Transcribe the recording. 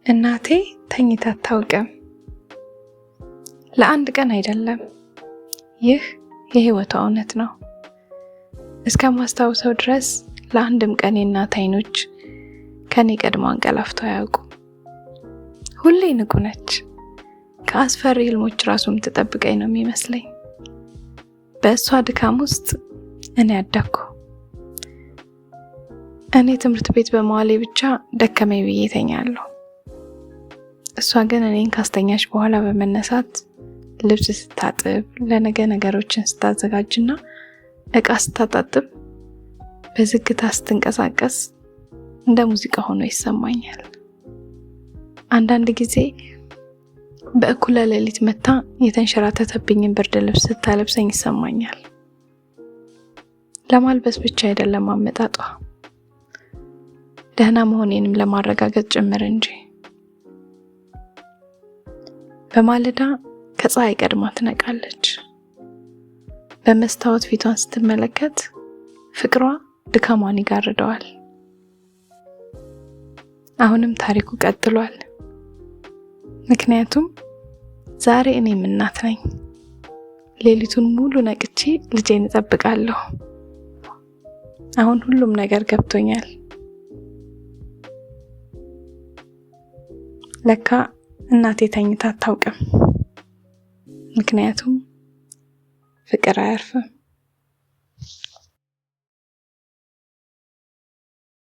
እናቴ ተኝታ አታውቅም። ለአንድ ቀን አይደለም። ይህ የህይወቷ እውነት ነው። እስከማስታውሰው ድረስ ለአንድም ቀን የእናት አይኖች ከኔ ቀድሞ አንቀላፍተው አያውቁም። ሁሌ ንቁ ነች። ከአስፈሪ ህልሞች ራሱም ትጠብቀኝ ነው የሚመስለኝ። በእሷ ድካም ውስጥ እኔ አደኩ። እኔ ትምህርት ቤት በመዋሌ ብቻ ደከመኝ ብዬ ተኛለሁ። እሷ ግን እኔን ካስተኛች በኋላ በመነሳት ልብስ ስታጥብ፣ ለነገ ነገሮችን ስታዘጋጅና እቃ ስታጣጥብ በዝግታ ስትንቀሳቀስ እንደ ሙዚቃ ሆኖ ይሰማኛል። አንዳንድ ጊዜ በእኩለ ሌሊት መታ የተንሸራተተብኝን ብርድ ልብስ ስታለብሰኝ ይሰማኛል። ለማልበስ ብቻ አይደለም አመጣጧ፣ ደህና መሆኔንም ለማረጋገጥ ጭምር እንጂ። በማለዳ ከፀሐይ ቀድማ ትነቃለች። በመስታወት ፊቷን ስትመለከት ፍቅሯ ድካሟን ይጋርደዋል። አሁንም ታሪኩ ቀጥሏል። ምክንያቱም ዛሬ እኔም እናት ነኝ። ሌሊቱን ሙሉ ነቅቼ ልጄን እጠብቃለሁ። አሁን ሁሉም ነገር ገብቶኛል። ለካ እናቴ ተኝታ አታውቅም። ምክንያቱም ፍቅር አያርፍም።